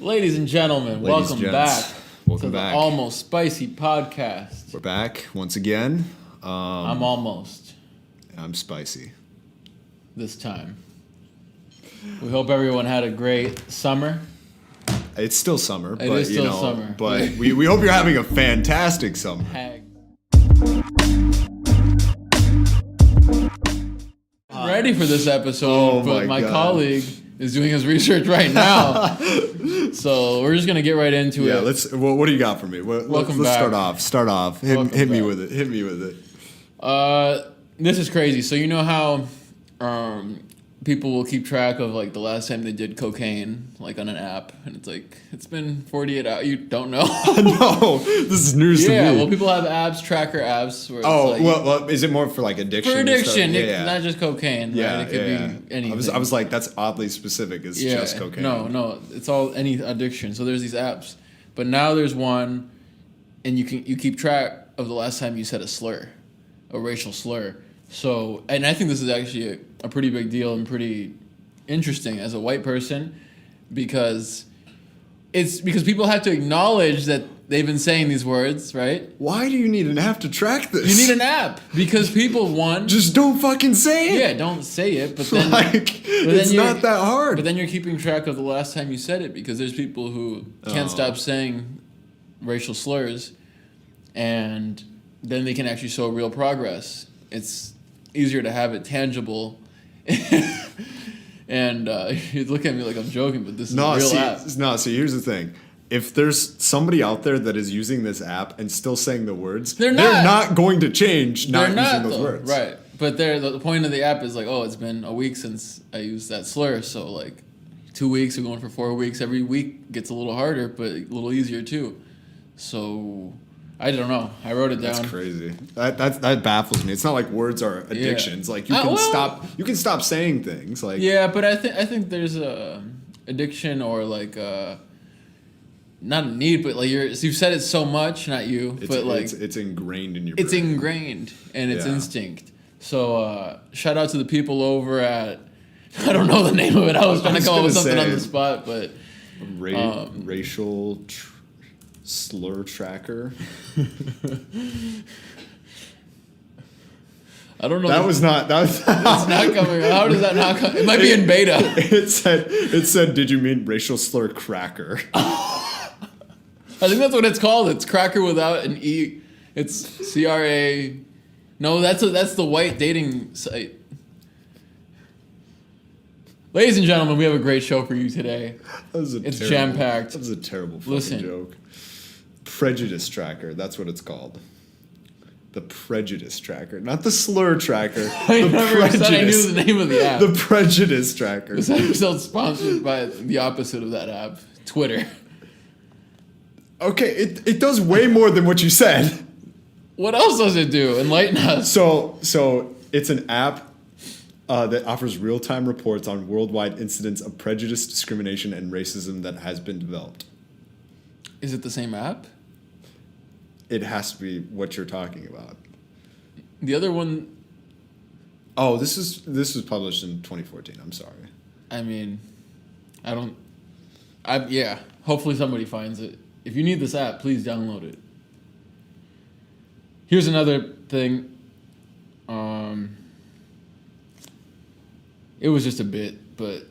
Ladies and gentlemen, Ladies welcome and back gents, welcome to back. the Almost Spicy podcast. We're back once again. I'm almost I'm spicy. this time. We hope everyone had a great summer. It's still summer, It is still summer. But we hope you're having a fantastic summer. Ready for this episode, but my colleague is doing his research right now. So we're just gonna get right into it. Yeah, let's. Well, what do you got for me? Let's start off. Hit me with it. This is crazy. So you know how people will keep track of like the last time they did cocaine, like on an app, and it's like it's been 48 hours. You don't know? No, this is news to me. Yeah, well, people have apps, tracker apps. Where it's well, is it more for like addiction? For addiction, Yeah. not just cocaine. Yeah, right? It could be anything. I was like, that's oddly specific. It's just cocaine. No, it's all any addiction. So there's these apps, but now there's one, and you keep track of the last time you said a slur, a racial slur. So, and I think this is actually a pretty big deal and pretty interesting as a white person, because people have to acknowledge that they've been saying these words, right? Why do you need an app to track this? You need an app because people just don't fucking say it. Yeah, don't say it. But then, it's not that hard. But then you're keeping track of the last time you said it, because there's people who can't stop saying racial slurs, and then they can actually show real progress. It's easier to have it tangible. And you look at me like I'm joking, but this is a real app. See, here's the thing. If there's somebody out there that is using this app and still saying the words, they're not going to change not using those words. Right. But the point of the app is like, oh, it's been a week since I used that slur, so like 2 weeks, we're going for 4 weeks. Every week gets a little harder, but a little easier too. So I don't know. I wrote it down. That's crazy. That baffles me. It's not like words are addictions. Yeah. Like you can stop saying things. Like but I think there's a addiction, or like not a need, but like you've said it so much, not you, but like it's ingrained in your brain. It's ingrained and it's instinct. So shout out to the people over at, I don't know the name of it. I was trying to come up with something on the spot, but racial slur tracker. I don't know. That was not. It's not coming. How does that not come? It might be in beta. It said. Did you mean racial slur cracker? I think that's what it's called. It's cracker without an E. It's CRA. No, that's the white dating site. Ladies and gentlemen, we have a great show for you today. It's jam-packed. That was a terrible fucking joke. Prejudice tracker. That's what it's called. The prejudice tracker, not the slur tracker. I never said I knew the name of the app. The prejudice tracker. This episode's sponsored by the opposite of that app, Twitter. Okay, it does way more than what you said. What else does it do? Enlighten us. So it's an app that offers real-time reports on worldwide incidents of prejudice, discrimination, and racism that has been developed. Is it the same app? It has to be what you're talking about. The other one... Oh, this was published in 2014. I'm sorry. I mean, hopefully somebody finds it. If you need this app, please download it. Here's another thing. It was just a bit, but,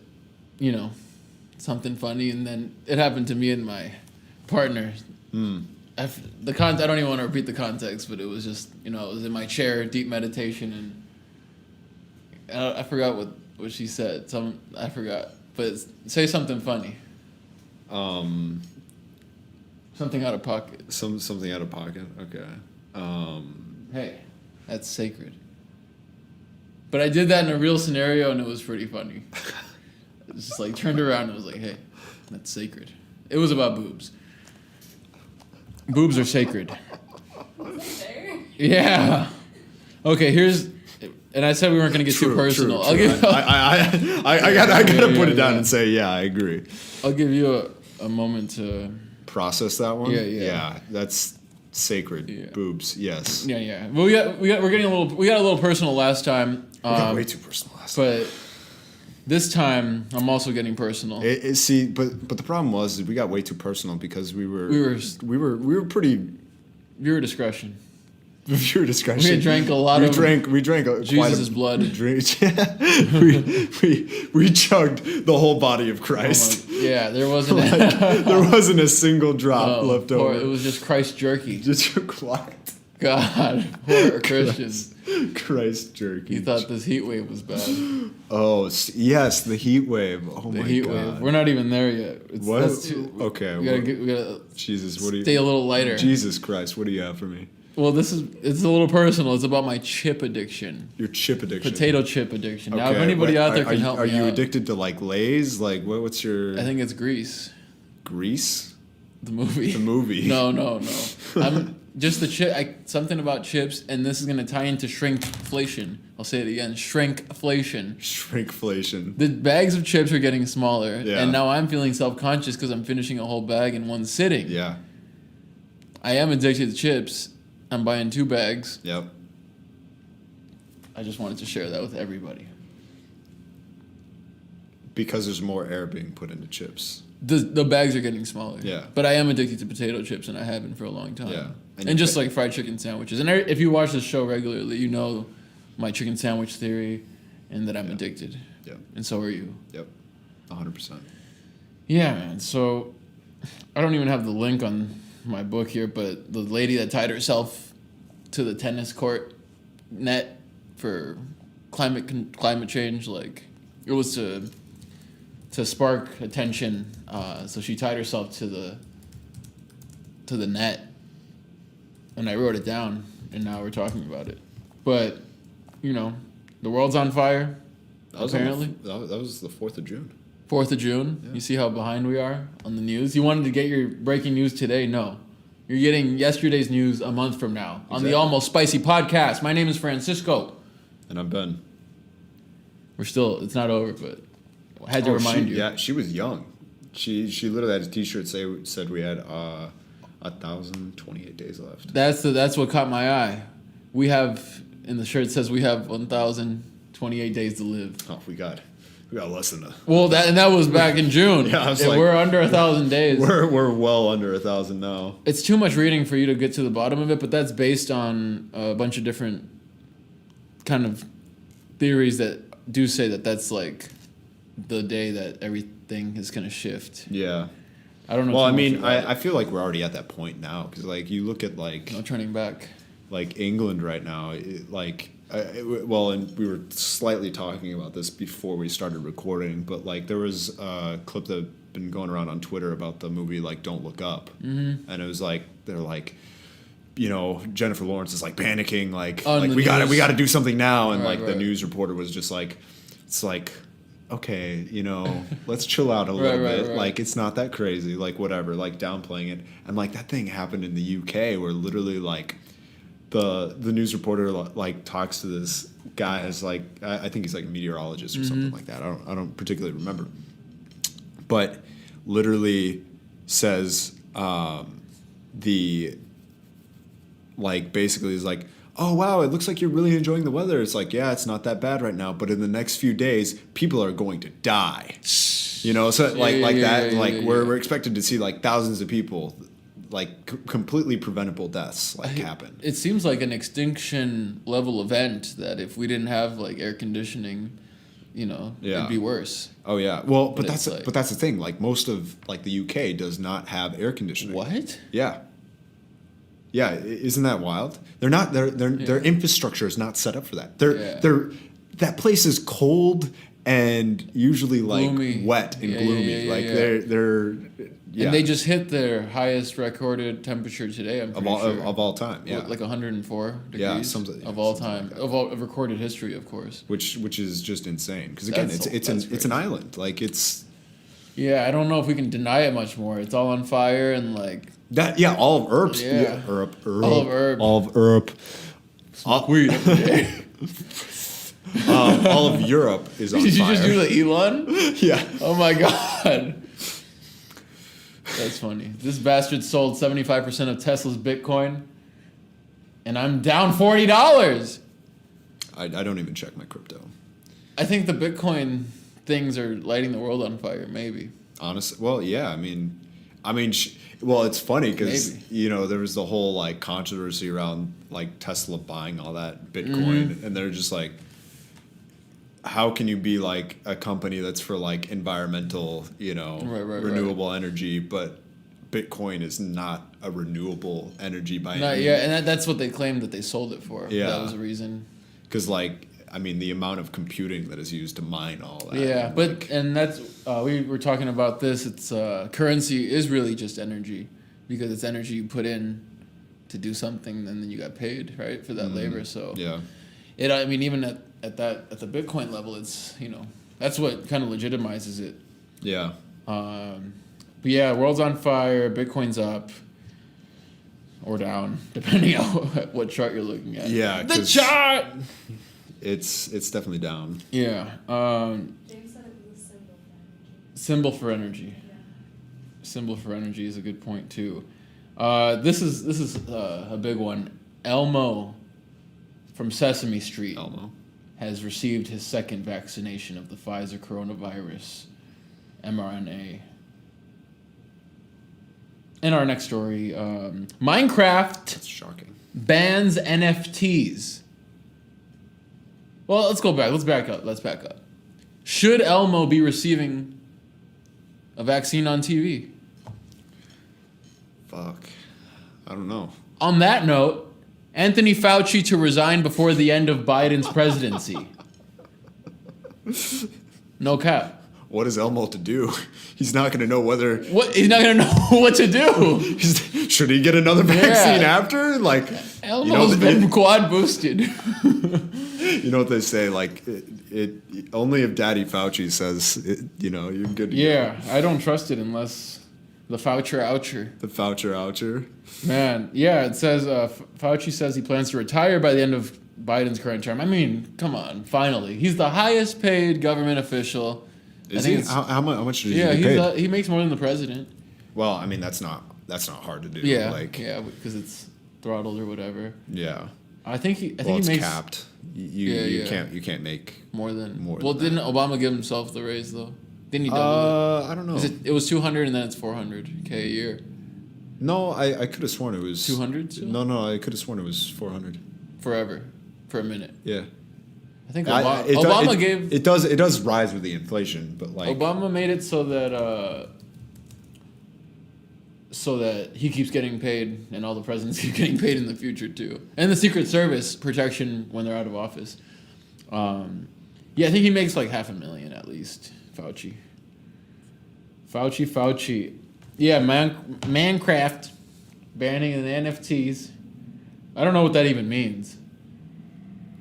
something funny. And then it happened to me and my partner. I don't even want to repeat the context, but it was just, it was in my chair, deep meditation, and I forgot what she said. I forgot, but say something funny. Something out of pocket. Something out of pocket. Okay. Hey, that's sacred. But I did that in a real scenario, and it was pretty funny. It was just like turned around and was like, "Hey, that's sacred." It was about boobs. Boobs are sacred. Yeah. Okay, and I said we weren't going to get too personal. True. I gotta put it down and say, yeah, I agree. I'll give you a moment to process that one. Yeah. Yeah, that's sacred. Yeah. Boobs, yes. Yeah. Well, we got a little personal last time. We got way too personal last time. But This time, I'm also getting personal. See, but the problem was we got way too personal because we were pretty Viewer discretion. Viewer discretion. We drank a lot of. We drank Jesus' blood. we chugged the whole body of Christ. Yeah, there wasn't. There wasn't a single drop left over. It was just Christ jerky. Just what? God, poor Christians. Christ jerky. He thought this heat wave was bad. Oh yes, the heat wave. Oh my god. The heat wave. We're not even there yet. What? Okay. We gotta. Jesus, what do you? Stay a little lighter. Jesus Christ, what do you have for me? Well, it's a little personal. It's about my chip addiction. Your chip addiction. Potato chip addiction. Okay. Now, if anybody out there can help me out. Are you addicted to like Lay's? Like what's your? I think it's Grease. Grease? The movie. The movie. No. I'm just the chip. Something about chips, and this is gonna tie into shrinkflation. I'll say it again. Shrinkflation. Shrinkflation. The bags of chips are getting smaller, and now I'm feeling self-conscious because I'm finishing a whole bag in one sitting. Yeah. I am addicted to chips. I'm buying 2 bags. Yep. I just wanted to share that with everybody. Because there's more air being put into chips. The bags are getting smaller. Yeah. But I am addicted to potato chips, and I have been for a long time. Yeah. And just like fried chicken sandwiches. And if you watch this show regularly, you know my chicken sandwich theory and that I'm addicted. Yeah. And so are you. Yep. 100%. Yeah, man. So I don't even have the link on my book here, but the lady that tied herself to the tennis court net for climate change, like it was to spark attention. So she tied herself to the net, and I wrote it down, and now we're talking about it. But the world's on fire. Apparently, that was the 4th of June. 4th of June. Yeah. You see how behind we are on the news? You wanted to get your breaking news today? No. You're getting yesterday's news a month from now on the Almost Spicy podcast. My name is Francisco. And I'm Ben. It's not over, but I had to remind you. Yeah, she was young. She literally had a t-shirt said we had 1,028 days left. That's what caught my eye. We have, in the shirt says we have 1,028 days to live. Oh, we got less than that. Well, that was back in June. Yeah, I was like, we're under 1,000 days. We're well under 1,000 now. It's too much reading for you to get to the bottom of it, but that's based on a bunch of different kind of theories that do say that that's like the day that everything is going to shift. Yeah. I don't know. Well, I mean, I feel like we're already at that point now because like you look at like no turning back. Like England right now, and we were slightly talking about this before we started recording, but like there was a clip that had been going around on Twitter about the movie like Don't Look Up, and it was like they're like, Jennifer Lawrence is like panicking, like we got to do something now, and the news reporter was just like, it's like, okay, let's chill out a little bit, like it's not that crazy, like whatever, like downplaying it, and like that thing happened in the UK where literally like. The news reporter like talks to this guy as like I think he's like a meteorologist or something like that. I don't particularly remember, but literally says basically is like, oh wow, it looks like you're really enjoying the weather. It's like, yeah, it's not that bad right now, but in the next few days, people are going to die. So we're expected to see like thousands of people. Like completely preventable deaths happen. It seems like an extinction level event that if we didn't have like air conditioning, it'd be worse. Oh yeah. Well, but that's the thing. Like most of like the UK does not have air conditioning. What? Yeah. Yeah, isn't that wild? They're not. Their infrastructure is not set up for that. That place is cold and usually like gloomy. Wet and gloomy. They're. Yeah. And they just hit their highest recorded temperature today. I'm pretty sure of all time. Yeah, like 104 degrees. Yeah, of all time, of recorded history, of course. Which is just insane because again, it's an island. Like it's. Yeah, I don't know if we can deny it much more. It's all on fire and like that. Yeah, all of herbs. Yeah, all of herb. Smoke weed every day. All of Europe is on fire. Did you just do the Elon? Yeah. Oh my god. That's funny. This bastard sold 75% of Tesla's Bitcoin, and I'm down $40. I don't even check my crypto. I think the Bitcoin things are lighting the world on fire. Maybe. Honestly, well, yeah. Well, it's funny because Maybe. there was the whole like controversy around like Tesla buying all that Bitcoin, and they're just like, how can you be like a company that's for like environmental, renewable energy, but Bitcoin is not a renewable energy by any means. Yeah, and that's what they claimed that they sold it for. Yeah. That was the reason. Because, the amount of computing that is used to mine all that. Yeah, and that's, we were talking about this, it's, currency is really just energy, because it's energy you put in to do something, and then you got paid, right, for that labor, so. Yeah. Even at the Bitcoin level, it's, that's what kind of legitimizes it. Yeah. But yeah, world's on fire, Bitcoin's up or down, depending on what chart you're looking at. Yeah, the chart. It's definitely down. Yeah. James said it was a symbol for energy. Symbol for energy. Yeah. Symbol for energy is a good point too. This is a big one. Elmo from Sesame Street Elmo has received his second vaccination of the Pfizer coronavirus mRNA. In our next story, Minecraft That's shocking. bans NFTs. Well, let's go back. Let's back up. Should Elmo be receiving a vaccine on TV? Fuck. I don't know. On that note, Anthony Fauci to resign before the end of Biden's presidency. No cap. What is Elmo to do? He's not going to know whether. What? He's not gonna know what to do. Should he get another vaccine after? Like, Elmo's been quad boosted. You know what they say? Like, it only if Daddy Fauci says, you're good to go. Yeah, I don't trust it unless the Faucher oucher. The Faucher oucher. Man, yeah, it says Fauci says he plans to retire by the end of Biden's current term. I mean, come on, finally. He's the highest paid government official. Is he? How much does he get paid? He makes more than the president. Well, I mean, that's not hard to do. Yeah, Like, yeah, because it's throttled or whatever. yeah. I think he It's makes capped. You can't make. more than. More Well, than didn't Obama give himself the raise though? Didn't he double it? I don't know. It was 200 and then it's 400K a year. No, I could have sworn it was 200 still? No, I could have sworn it was 400. Forever, for a minute. Yeah. I think Obama gave. It does rise with the inflation, but like Obama made it so that he keeps getting paid and all the presidents keep getting paid in the future too, and the Secret Service protection when they're out of office. Yeah, I think he makes like $500,000 at least. Fauci. Yeah, Minecraft banning the NFTs. I don't know what that even means.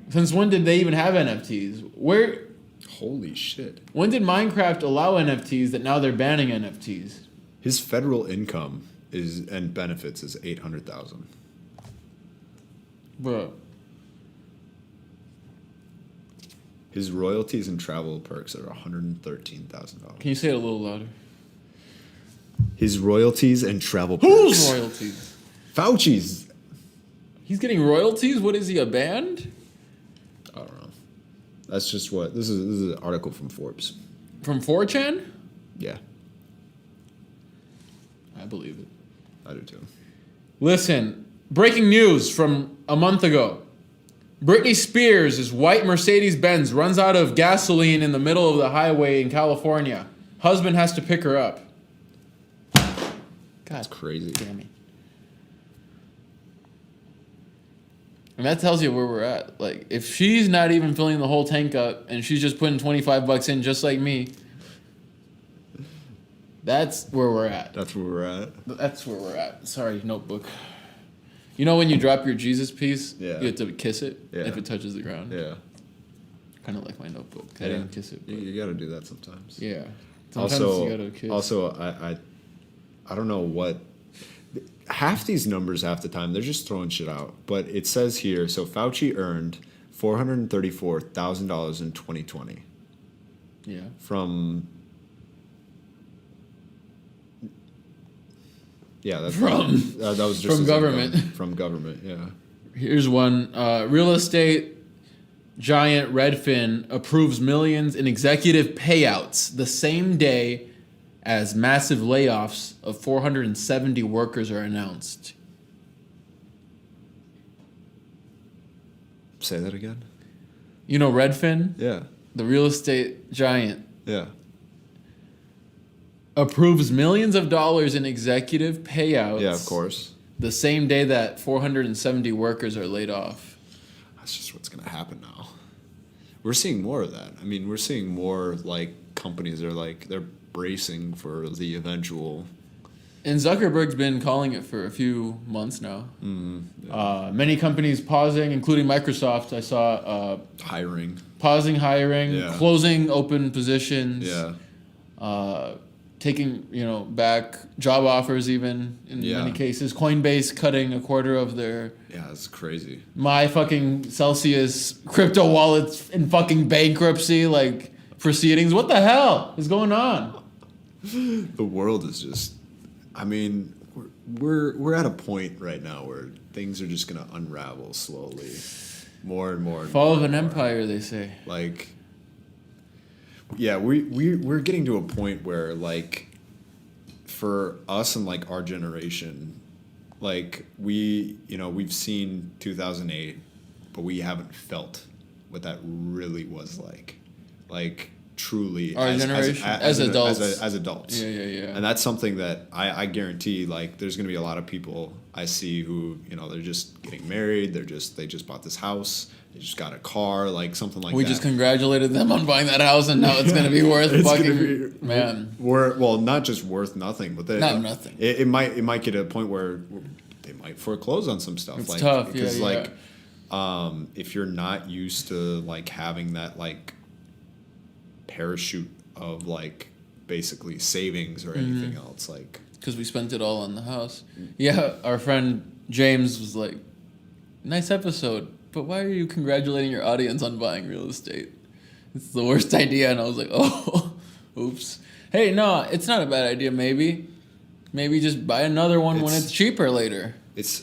Since when did they even have NFTs? holy shit. When did Minecraft allow NFTs that now they're banning NFTs? His federal income and benefits is $800,000. Bro. His royalties and travel perks are $113,000. Can you say it a little louder? His royalties and travel perks. Whose royalties? Fauci's. He's getting royalties? What is he, a band? I don't know. That's just what this is an article from Forbes. From 4chan? Yeah, I believe it. I do too. Listen, breaking news from a month ago. Britney Spears' white Mercedes-Benz runs out of gasoline in the middle of the highway in California. Husband has to pick her up. God, That's crazy. damn it. And that tells you where we're at. Like, if she's not even filling the whole tank up and she's just putting $25 in just like me, that's where we're at. That's where we're at. That's where we're at. Sorry, notebook. You know when you drop your Jesus piece, Yeah. you have to kiss it Yeah. if it touches the ground? Yeah. Kind of like my notebook. I Yeah. didn't kiss it. But You got to do that sometimes. yeah. Sometimes Also, you gotta kiss. I don't know what. Half these numbers, half the time, they're just throwing shit out. But it says here, so Fauci earned $434,000 in 2020 Yeah. from. Yeah, that's From- that was just from his government. income. From government, yeah. Here's one. Real estate giant Redfin approves millions in executive payouts the same day as massive layoffs of 470 workers are announced. Say that again. You know Redfin, Yeah. the real estate giant, Yeah. approves millions of dollars in executive payouts. Yeah, of course. The same day that 470 workers are laid off. That's just what's going to happen now. We're seeing more of that. I mean, we're seeing more like companies are like they're bracing for the eventual. And Zuckerberg's been calling it for a few months now. Yeah. Many companies pausing, including Microsoft. I saw Hiring. pausing hiring, Yeah. closing open positions. Yeah. Taking back job offers even in Yeah. many cases. Coinbase cutting a quarter of their Yeah, it's crazy. my fucking Celsius crypto wallets in fucking bankruptcy like proceedings. What the hell is going on? The world is just. I mean, we're at a point right now where things are just gonna unravel slowly, more and more. And Fall more of an and more. empire, they say. Like. Yeah, we're getting to a point where like, for us and like our generation, like we've seen 2008, but we haven't felt what that really was like truly Our generation? As adults. as adults. Yeah. And that's something that I guarantee like there's gonna be a lot of people I see who they're just getting married, they just bought this house, they just got a car, like something like We that. just congratulated them on buying that house, and now it's going to be worth It's gonna fucking be- man. Well, not just worth nothing, but Not nothing. It might get to a point where they might foreclose on some stuff. It's like, tough, because yeah. like if you're not used to like having that like parachute of like basically savings or anything else, like Because we spent it all on the house. Yeah, our friend James was like, nice episode, but why are you congratulating your audience on buying real estate? It's the worst idea. And I was like, oh, oops. Hey, no, it's not a bad idea, maybe. Maybe just buy another one when it's cheaper later. it's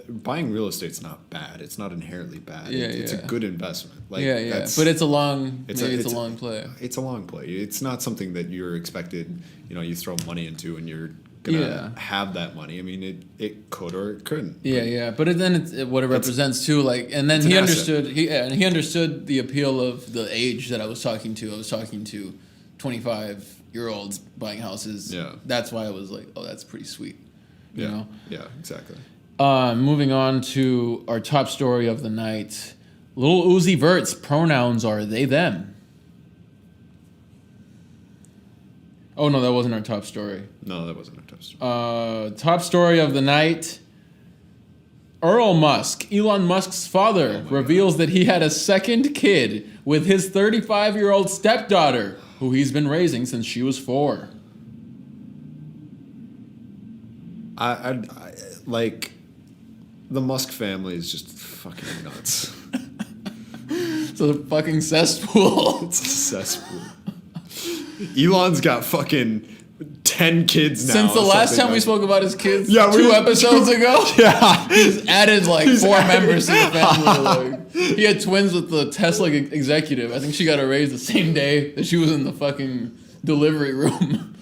buying real estate's not bad. It's not inherently bad. Yeah, It's a yeah. good investment. Like Yeah. But it's a long, It's maybe a- it's a it's a- long play. It's a long play. It's not something that you're expected, you throw money into and you're gonna have that money. I mean, it could or it couldn't. Yeah. But then it's what it represents too. Like, and then it's an he asset. understood. He understood the appeal of the age that I was talking to. I was talking to 25-year-olds buying houses. Yeah. That's why I was like, oh, that's pretty sweet. You know. Yeah, exactly. Moving on to our top story of the night. Lil Uzi Vert's pronouns are they, them. Oh, no, that wasn't our top story. No, that wasn't a tough story. Top story of the night. Earl Musk, Elon Musk's father, reveals that he had a second kid with his 35-year-old stepdaughter, who he's been raising since she was 4. I like the Musk family is just fucking nuts. It's a fucking cesspool. It's a cesspool. Elon's got fucking 10 kids now. Since the or last something time we like- spoke about his kids, Yeah, we 2 just- episodes ago, Yeah. he's added like He's 4 added- members to the family. Like, he had twins with the Tesla executive. I think she got a raise the same day that she was in the fucking delivery room.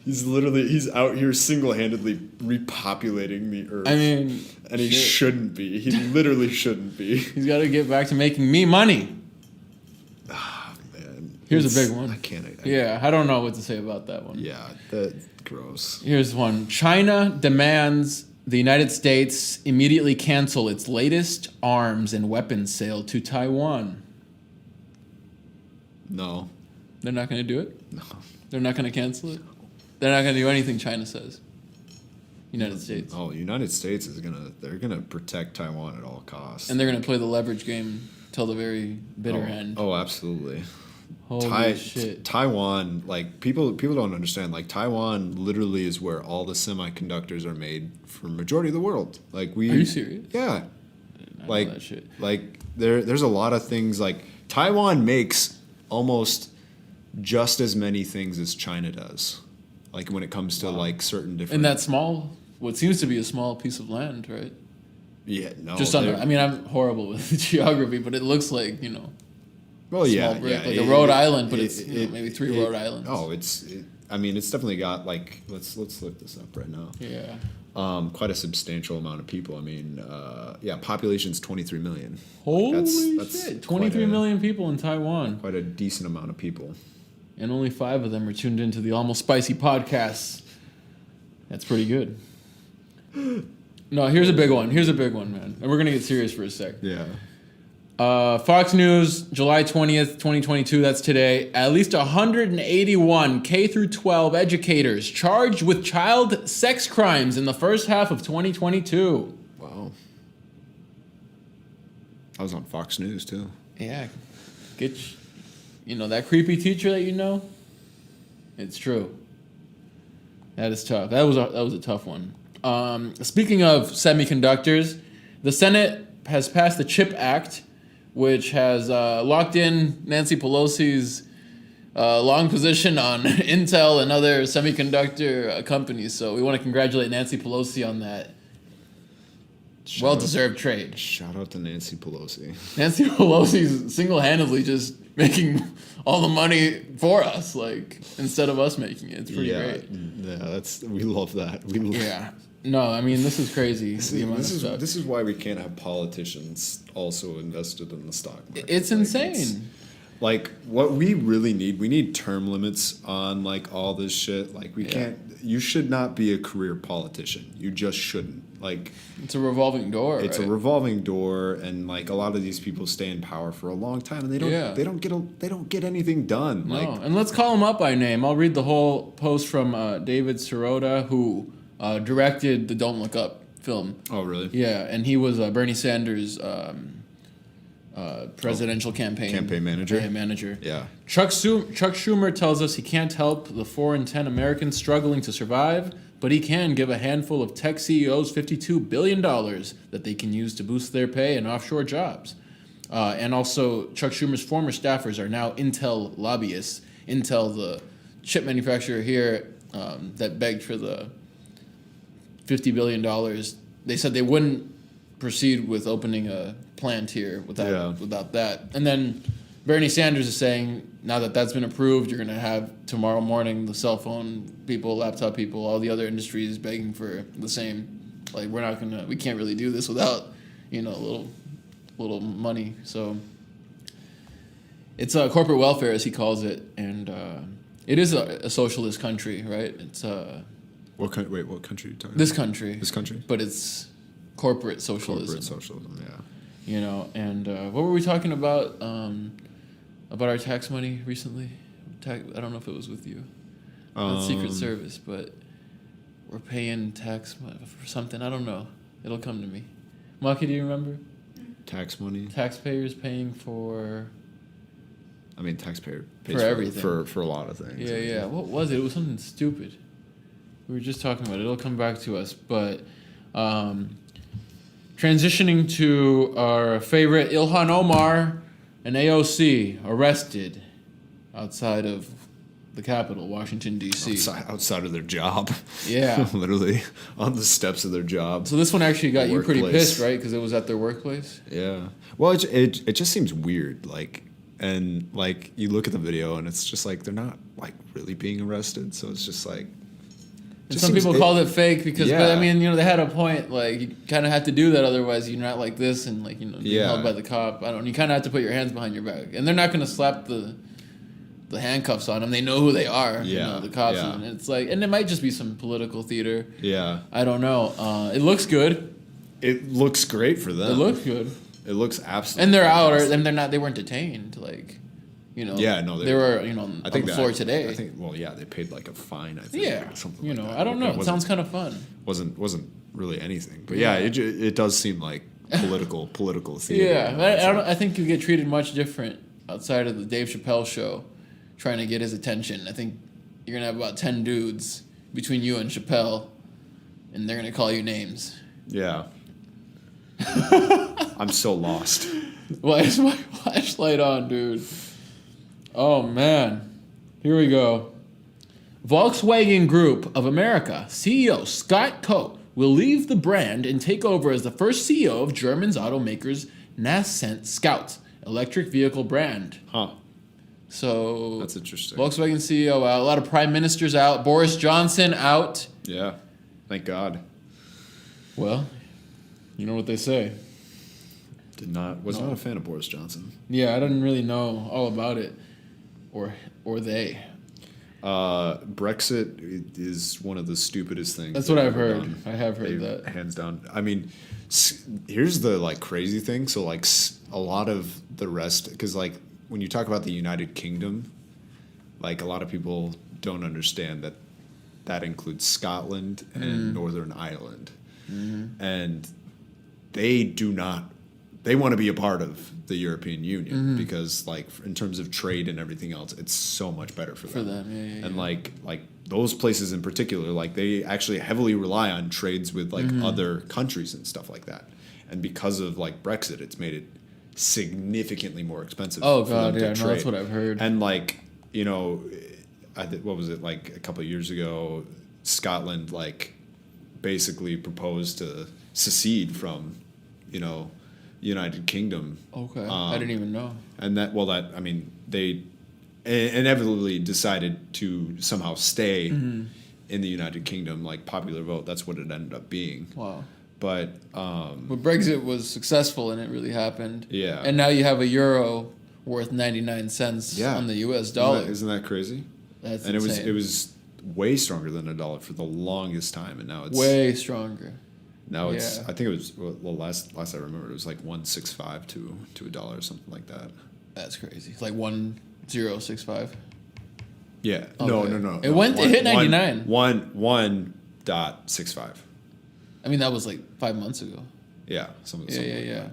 He's out here single-handedly repopulating the earth. I mean, and he shit. shouldn't be. He literally shouldn't be. He's got to get back to making me money. Man, Here's a it's- big one. I can't. Yeah, I don't know what to say about that one. Yeah, that's gross. Here's one. China demands the United States immediately cancel its latest arms and weapons sale to Taiwan. No. They're not going to do it? No. They're not going to cancel it? They're not going to do anything China says. United States. Oh, United States they're gonna protect Taiwan at all costs. And they're going to play the leverage game till the very bitter end. Oh, absolutely. Holy shit. Taiwan, like people don't understand. Like Taiwan, literally is where all the semiconductors are made for majority of the world. Like Are you serious? Yeah. I Like know that shit. like there's a lot of things like Taiwan makes almost just as many things as China does. Like when it comes to like certain different. In that small, what seems to be a small piece of land, right? Yeah, no. Just under. I mean, I'm horrible with geography, but it looks like, Well, yeah, small brick, yeah. like a Rhode Island, but it's maybe three Rhode Islands. Oh, I mean, it's definitely got like let's look this up right now. Yeah. Quite a substantial amount of people. I mean, population's 23 million. Holy That's shit! 23 million people in Taiwan, Quite a decent amount of people. and only 5 of them are tuned into the Almost Spicy podcasts. That's pretty good. No, here's a big one. Here's a big one, man. And we're gonna get serious for a sec. Yeah. Fox News, July 20th, 2022, that's today. At least 181 K through 12 educators charged with child sex crimes in the first half of 2022. Wow. I was on Fox News too. Yeah. That creepy teacher that you know? It's true. That is tough. That was a tough one. Speaking of semiconductors, the Senate has passed the CHIP Act, which has locked in Nancy Pelosi's long position on Intel and other semiconductor companies. So we want to congratulate Nancy Pelosi on that well-deserved trade. Shout out to Nancy Pelosi. Nancy Pelosi's single-handedly just making all the money for us, like, instead of us making it. It's pretty great. Yeah, we love that. Yeah. No, I mean, this is crazy. This is why we can't have politicians also invested in the stock market. It's insane. Like, what we really need, we need term limits on, like, all this shit. Like, we can't, you should not be a career politician. You just shouldn't. Like, it's a revolving door. It's a revolving door, and, like, a lot of these people stay in power for a long time, and they don't get anything done. No, Like, and let's call them up by name. I'll read the whole post from David Sirota, who directed the Don't Look Up film. oh, really? Yeah, and he was Bernie Sanders' presidential campaign manager. Yeah. Chuck Schumer tells us he can't help the 4 in 10 Americans struggling to survive, but he can give a handful of tech CEOs $52 billion that they can use to boost their pay and offshore jobs. And also, Chuck Schumer's former staffers are now Intel lobbyists. Intel, the chip manufacturer here that begged for the $50 billion, they said they wouldn't proceed with opening a plant here without that. And then Bernie Sanders is saying, now that that's been approved, you're going to have tomorrow morning the cell phone people, laptop people, all the other industries begging for the same. Like, we can't really do this without, a little money. So it's corporate welfare, as he calls it, and it is a socialist country, right? It's what country are you talking about? This country. This country? But it's corporate socialism. Corporate socialism, yeah. And what were we talking about our tax money recently? I don't know if it was with you. Not Secret Service, but we're paying tax money for something. I don't know. It'll come to me. Maki, do you remember? Tax money? Taxpayers paying for... I mean, taxpayer pays for everything. For a lot of things. Yeah. What was it? It was something stupid. We were just talking about it. It'll come back to us. But transitioning to our favorite, Ilhan Omar and AOC arrested outside of the Capitol, Washington, D.C. Outside of their job. Yeah. Literally on the steps of their job. So this one actually got you pretty Workplace. pissed, right? Because it was at their workplace? Yeah. Well, it just seems weird. And you look at the video and it's just like they're not like really being arrested. So it's just like. And some people called it fake because, yeah. but I mean, they had a point. Like, you kind of have to do that, otherwise you're not like this and being held by the cop. You kind of have to put your hands behind your back, and they're not going to slap the handcuffs on them. They know who they are. Yeah, the cops, yeah. and it's like, and it might just be some political theater. Yeah, I don't know. It looks good. It looks great for them. It looks good. It looks absolutely. And they're fantastic. out, and they're not. They weren't detained. Yeah, no, they were. On the floor today. I think. Well, yeah, they paid like a fine. I think. Yeah, or something. Like that. I don't know. It sounds kind of fun. Wasn't really anything, but yeah, it does seem like political theater. Yeah, I think you get treated much different outside of the Dave Chappelle show, trying to get his attention. I think you're gonna have about 10 dudes between you and Chappelle, and they're gonna call you names. Yeah. I'm so lost. Why is my flashlight on, dude? Oh, man. Here we go. Volkswagen Group of America CEO Scott Coe will leave the brand and take over as the first CEO of German's automakers Nascent Scout, electric vehicle brand. Huh. So That's interesting. Volkswagen CEO out. A lot of prime ministers out. Boris Johnson out. Yeah. Thank God. Well, you know what they say. Was not a fan of Boris Johnson. Yeah, I didn't really know all about it, or they. Brexit is one of the stupidest things. That's what they've I've ever heard. done. I have heard They've that. hands down. I mean, here's the like crazy thing. So like a lot of the rest, because like when you talk about the United Kingdom, like a lot of people don't understand that includes Scotland and Northern Ireland, and they do not. They want to be a part of the European Union because, like, in terms of trade and everything else, it's so much better for them. For them, yeah. And like those places in particular, like they actually heavily rely on trades with like other countries and stuff like that. And because of like Brexit, it's made it significantly more expensive. Oh for them God, to yeah, no, trade. that's what I've heard. And like what was it like a couple of years ago? Scotland like basically proposed to secede from, United Kingdom. Okay, I didn't even know. And they inevitably decided to somehow stay in the United Kingdom, like popular vote. That's what it ended up being. Wow. But But Brexit was successful and it really happened. Yeah. And now you have a euro worth 99 cents on the US dollar. Isn't that crazy? That's and insane. it was way stronger than a dollar for the longest time, and now it's way stronger. Now it's Yeah. I think it was last I remember it was like 1.65 to a dollar or something like that. That's crazy. Like 1065. Yeah. Okay. No. It hit 99. 1.65. I mean, that was like 5 months ago. Yeah. Something Yeah.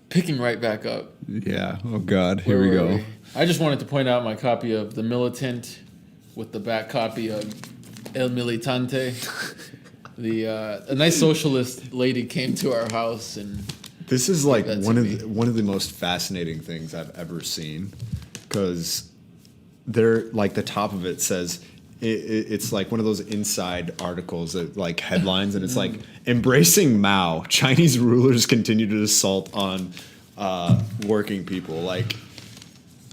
Picking right back up. Yeah. Oh God. Where were we? I just wanted to point out my copy of The Militant with the back copy of El Militante. A nice socialist lady came to our house and This is like That's one me. of the most fascinating things I've ever seen, because they're like the top of it says it's like one of those inside articles that like headlines, and it's like embracing Mao, Chinese rulers continue to assault on working people, like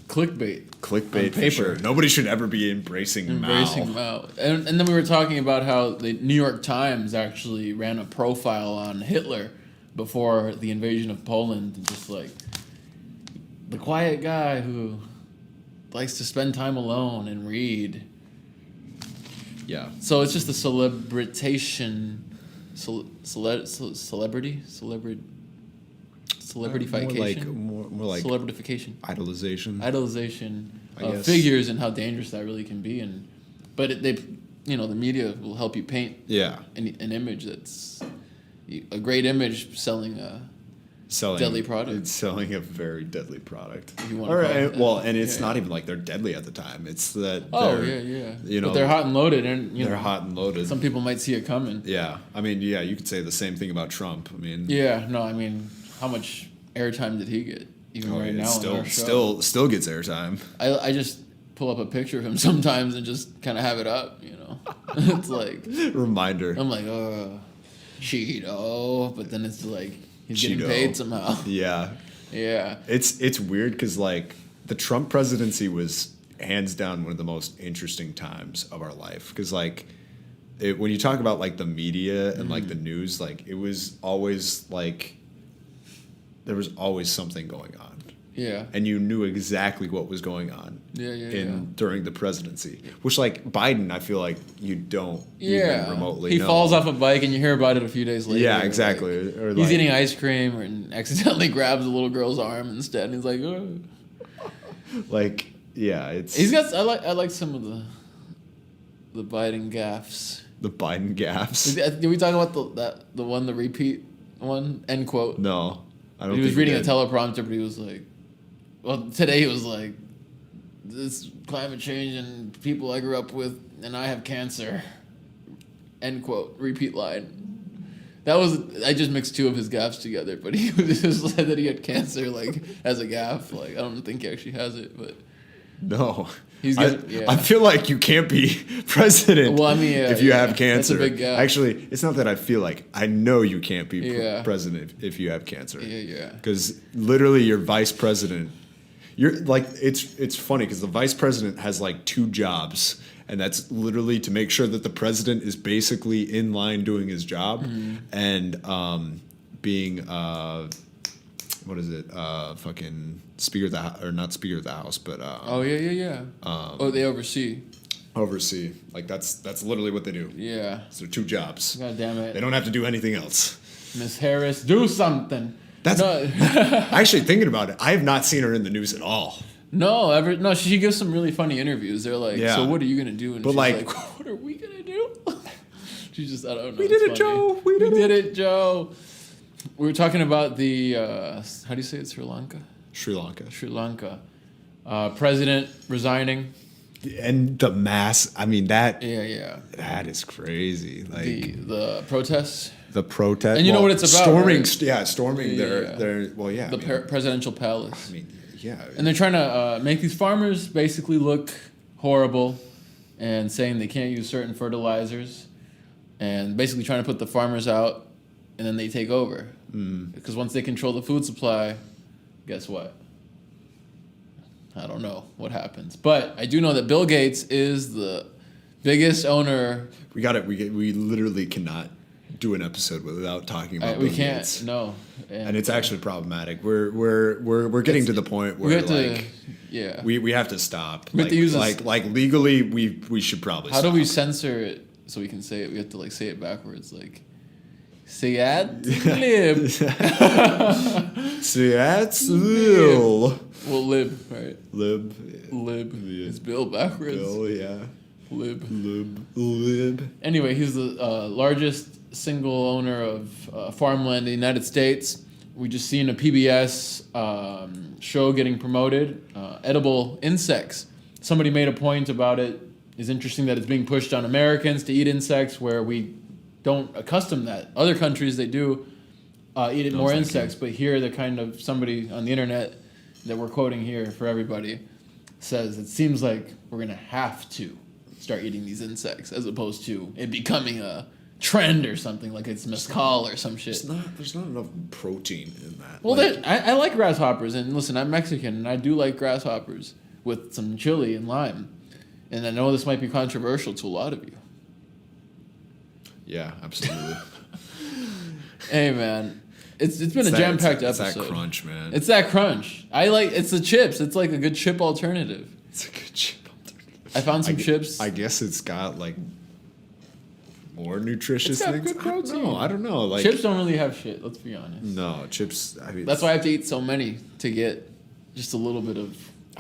clickbait clickbait on for paper. sure. Nobody should ever be embracing Mao. Mao. And then we were talking about how the New York Times actually ran a profile on Hitler before the invasion of Poland, and just like the quiet guy who likes to spend time alone and read. Yeah. So it's just a celebrification. More like Celebrification. idolization. Idolization I of guess. figures and how dangerous that really can be, but the media will help you paint Yeah. an image that's a great image selling Selling deadly product. It's selling a very deadly product. If you wanna All call right. it that. Well, and it's Yeah. not even like they're deadly at the time. It's that Oh they're, yeah. But But they're hot and loaded, and they're hot and loaded. some people might see it coming. Yeah. I mean, yeah, you could say the same thing about Trump. I mean, Yeah, no, I mean, how much airtime did he get? Even right now on our show. still gets airtime. I just pull up a picture of him sometimes and just kind of have it up. It's like Reminder. I'm like, Cheeto, but then it's like he's getting Cheeto. paid somehow. Yeah. Yeah. It's weird because like the Trump presidency was hands down one of the most interesting times of our life, because like when you talk about like the media and like the news, like it was always like there was always something going on. Yeah. And you knew exactly what was going on during the presidency. Which, like, Biden, I feel like you don't even remotely he know. falls off a bike and you hear about it a few days later. Yeah, exactly. Like, Or he's like, eating ice cream and accidentally grabs a little girl's arm instead, and he's like, oh. like, yeah, it's He's got. I like some of the Biden gaffes. the Biden gaffes. Did we talk about the repeat one? End quote. No, I don't. He was think reading a did. teleprompter, but he was like, well, today he was like, this climate change and people I grew up with, and I have cancer. End quote. Repeat line. I just mixed two of his gaffes together, but he just said that he had cancer, like, as a gaff. Like, I don't think he actually has it, but. No, He's good. Yeah. I feel like you can't be president Well, I mean, if you have that's cancer. a big gap. Actually, it's not that I feel like. I know you can't be Yeah. president if you have cancer. Yeah. Because literally your vice president, you're like, it's funny because the vice president has like 2 jobs. And that's literally to make sure that the president is basically in line doing his job and being what is it? Fucking Speaker of the House, or not Speaker of the House, but Yeah. They oversee. oversee. Like that's literally what they do. Yeah. So they're 2 jobs. God damn They it, don't have to do anything else. Miss Harris, do something. That's no, actually thinking about it. I have not seen her in the news at all. no. She gives some really funny interviews. They're like, Yeah. so what are you gonna do? And But she's like- what are we gonna do? She's just, I don't know. We it's did it, funny. Joe. We did it, Joe. We were talking about the how do you say it? Sri Lanka. Sri Lanka. President resigning. And the mass, I mean that Yeah. that is crazy. Like The protests. the protest. And you know what it's about, Storming, right? storming Yeah. their well, yeah. The presidential palace. I mean, yeah. And they're trying to make these farmers basically look horrible and saying they can't use certain fertilizers and basically trying to put the farmers out and then they take over. Because once they control the food supply, guess what? I don't know what happens. But I do know that Bill Gates is the biggest owner. We got it. We literally cannot do an episode without talking about We Bill can't, Gates. no. And it's actually problematic. We're getting to the point we where have to, like yeah. we have to stop. We have like, to use this- like legally we should probably How stop. do we censor it so we can say it? We have to like say it backwards, like Seat lib. Seattle. Well, lib, right? Lib. Lib. Yeah. It's Bill backwards. Bill, yeah. Lib. Anyway, he's the largest single owner of farmland in the United States. We just seen a PBS show getting promoted, edible insects. Somebody made a point about it. It's interesting that it's being pushed on Americans to eat insects where we don't accustom that. Other countries, they do eat more thank insects, but here they're kind of, somebody on the internet that we're quoting here for everybody says it seems like we're going to have to start eating these insects as opposed to it becoming a trend or something like it's mescal or some shit. There's not enough protein in that. Well, like, I like grasshoppers, and listen, I'm Mexican, and I do like grasshoppers with some chili and lime. And I know this might be controversial to a lot of you. yeah, absolutely. Hey, man, it's been a jam-packed it's episode. that crunch, man. It's that crunch. It's the chips. It's like a good chip alternative. It's a good chip. I found some chips. I guess it's got like more nutritious It's got things. good protein. I don't know. Like Chips don't really have shit, let's be honest. No, chips. I mean, That's why I have to eat so many to get just a little bit of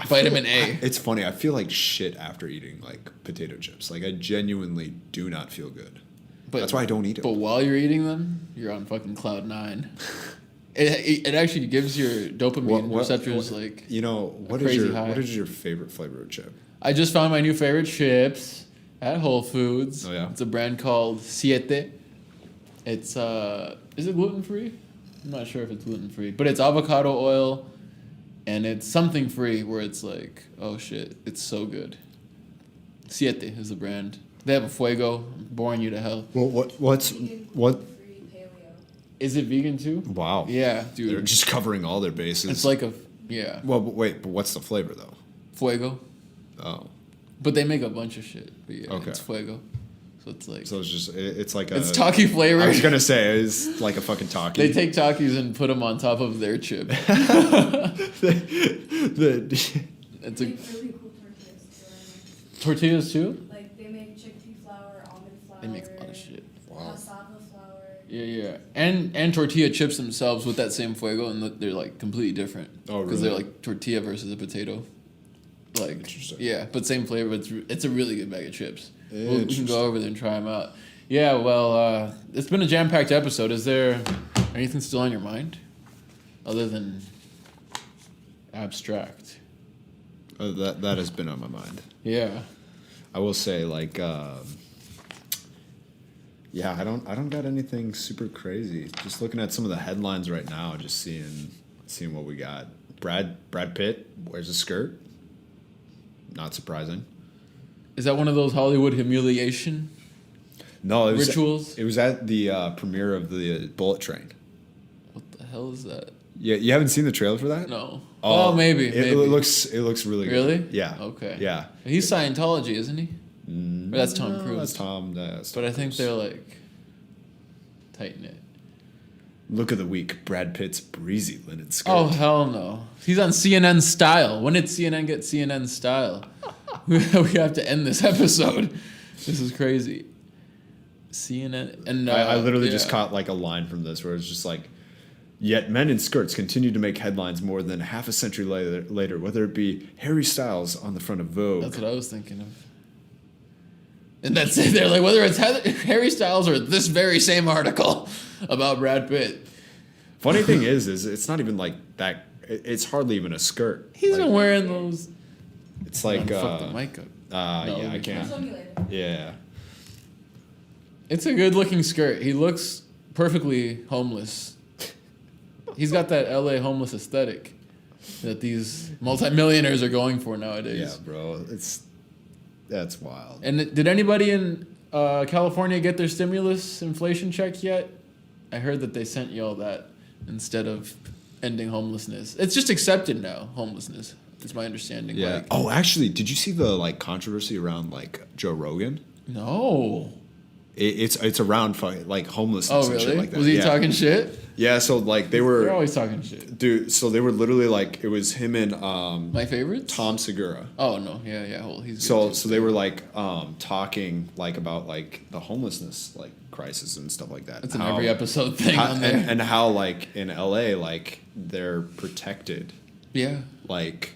vitamin A. It's funny. I feel like shit after eating like potato chips. Like I genuinely do not feel good. But That's why I don't eat them. But while you're eating them, you're on fucking cloud 9. It actually gives your dopamine receptors like. You know what is crazy your high. what is your favorite flavor of chip? I just found my new favorite chips at Whole Foods. Oh, yeah? It's a brand called Siete. It's is it gluten free? I'm not sure if it's gluten free, but it's avocado oil, and it's something free where it's like, oh shit, it's so good. Siete is the brand. They have a Fuego, boring you to hell. Well, what's Vegan, what? gluten-free, paleo. Is it vegan too? Wow. Yeah, dude. They're just covering all their bases. It's like yeah, Well, but what's the flavor though? Fuego. Oh, But they make a bunch of shit. But yeah, Okay. it's Fuego. So it's like so it's like a. it's Taki flavor. I was gonna say it's like a fucking Taki. They take Takis and put them on top of their chip. the, It's They a make really cool tortillas too. tortillas too. Like they make chickpea flour, almond flour. They make a lot of shit. Cassava flour. Yeah. And tortilla chips themselves with that same Fuego, and they're like completely different. Oh, Because really? they're like tortilla versus a potato. Like Interesting. yeah, but same flavor. But it's a really good bag of chips. We can Interesting. go over there and try them out. Yeah, well, it's been a jam-packed episode. Is there anything still on your mind, other than abstract? that has been on my mind. Yeah. I will say, like, yeah, I don't got anything super crazy. Just looking at some of the headlines right now, just seeing what we got. Brad Pitt wears a skirt. Not surprising. Is that one of those Hollywood humiliation No, it was rituals? It was at the premiere of the Bullet Train. What the hell is that? Yeah, you haven't seen the trailer for that? No. Oh, Oh, maybe. It looks really Really? good. Yeah. Okay. Yeah. He's Scientology, isn't he? Or that's Tom No, Cruise. That's Tom. That's But Tom I think Cruise. they're like tight knit. Look of the week: Brad Pitt's breezy linen skirt. Oh hell no! He's on CNN Style. When did CNN get CNN Style? We have to end this episode. This is crazy. CNN and I literally yeah. just caught like a line from this where it's just like, yet men in skirts continue to make headlines more than half a century later, whether it be Harry Styles on the front of Vogue. That's what I was thinking of. And that's it. They're like, whether it's Harry Styles or this very same article about Brad Pitt. Funny thing is it's not even like that. It's hardly even a skirt. He's Like, been wearing those. It's like Fuck the mic up. No, yeah, I we can't. I'll show you later. Yeah. It's a good looking skirt. He looks perfectly homeless. He's got that LA homeless aesthetic that these multimillionaires are going for nowadays. Yeah, bro. That's wild. And did anybody in California get their stimulus inflation check yet? I heard that they sent you all that instead of ending homelessness. It's just accepted now, homelessness. That's my understanding. Yeah. Like, Oh, actually, did you see the like controversy around like Joe Rogan? no. It's around like homelessness Oh, and shit really? like that. Was he Yeah. talking shit? Yeah, so like they They're were always talking shit. dude, so they were literally like it was him and My favorites? Tom Segura. Oh, no. Yeah. Well, he's So good too. so they were like talking like about like the homelessness like crisis and stuff like that. That's an every episode thing how, on there. and how like in LA like they're protected yeah. like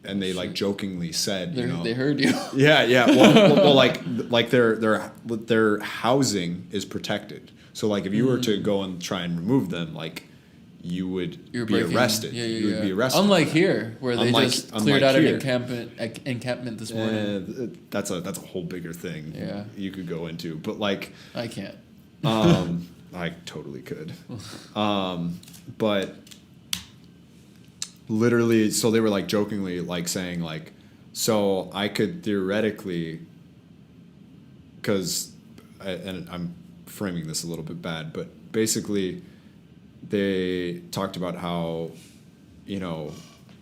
and they like jokingly said, you know, They heard you. Yeah. Well, like their housing is protected. So like if you were to go and try and remove them, like you would You're be breaking- arrested. Yeah, you would be yeah. arrested. Unlike here, where they Unlike- just unlike cleared out here. an encampment this morning. That's a whole bigger thing. Yeah. You could go into, but like I can't. I totally could. But literally, so they were like jokingly like saying like, so I could theoretically, because, and I'm framing this a little bit bad, but basically they talked about how, you know,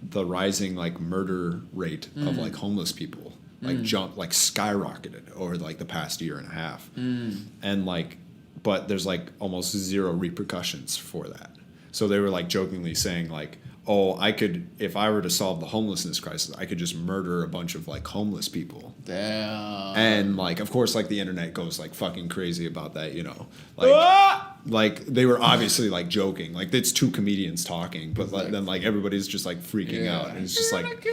the rising like murder rate of like homeless people like skyrocketed over like the past year and a half. And like, but there's like almost zero repercussions for that. So they were like jokingly saying like, oh, I could, if I were to solve the homelessness crisis, I could just murder a bunch of like homeless people. Damn. And like, of course, like the internet goes like fucking crazy about that, you know, like they were obviously like joking, like it's two comedians talking, but like, then like everybody's just like freaking out, and it's just like,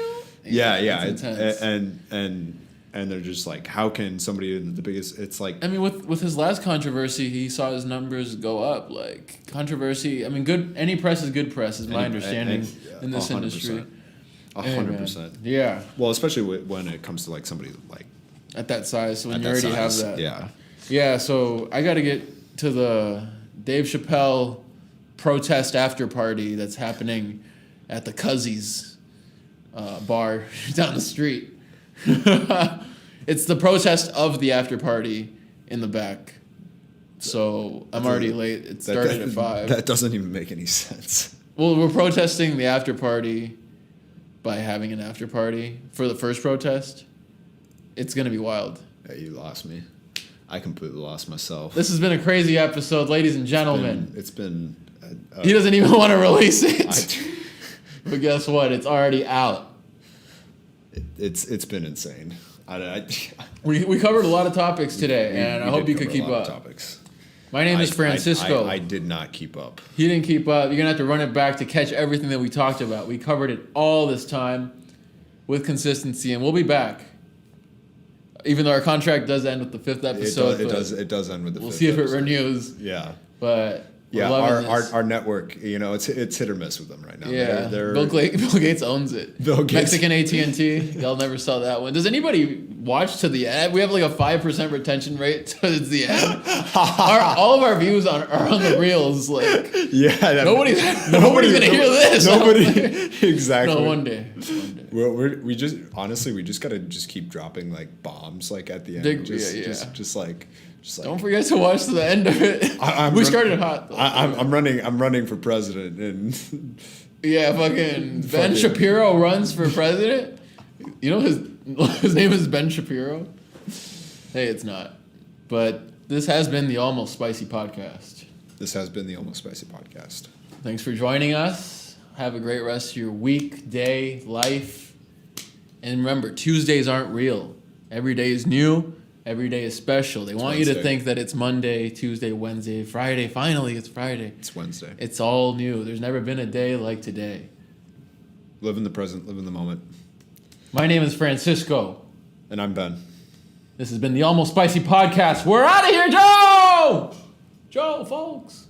yeah, It's intense. and they're just like, how can somebody in the biggest? It's like, I mean, with his last controversy, he saw his numbers go up. Like controversy, I mean, good. Any press is good press, is my understanding in this 100%. industry. 100%. Yeah, Well, especially when it comes to like somebody like at that size, when at you that already size. have that. Yeah. Yeah. So I got to get to the Dave Chappelle protest after party that's happening at the Cuzzies bar down the street. It's the protest of the after party in the back. So I'm already late. It started at 5. That doesn't even make any sense. Well, we're protesting the after party by having an after party for the first protest. It's going to be wild. Yeah, you lost me. I completely lost myself. This has been a crazy episode, ladies and gentlemen. It's been He doesn't even want to release it. I- But guess what? It's already out. it's been insane. We covered a lot of topics today, and I we hope did you could cover a keep lot of up. Topics. My name is Francisco. I did not keep up. He didn't keep up. You're going to have to run it back to catch everything that we talked about. We covered it all this time with consistency, and we'll be back. Even though our contract does end with the 5th episode. It does end with the We'll 5th see if it episode. renews. Yeah. But We're Yeah, loving our this. our network, it's hit or miss with them right now. Yeah, They're Bill Gates owns it. Bill Gates. Mexican AT&T. Y'all never saw that one. Does anybody watch to the end? We have like a 5% retention rate towards the end. All of our views are on the reels. Like yeah, nobody's gonna hear this. Nobody exactly. No, one day. We just gotta just keep dropping like bombs like at the end. Just like. Don't forget to watch to the end of it. We started hot. Though. I'm running for president, and yeah, fucking Ben Shapiro runs for president. You know his name is Ben Shapiro. Hey, it's not. But this has been the Almost Spicy podcast. Thanks for joining us. Have a great rest of your week, day, life. And remember, Tuesdays aren't real. Every day is new. Every day is special. They want you to think that it's Monday, Tuesday, Wednesday, Friday. Finally, it's Friday. It's Wednesday. It's all new. There's never been a day like today. Live in the present. Live in the moment. My name is Francisco. And I'm Ben. This has been the Almost Spicy podcast. We're out of here, Joe! Joe, folks.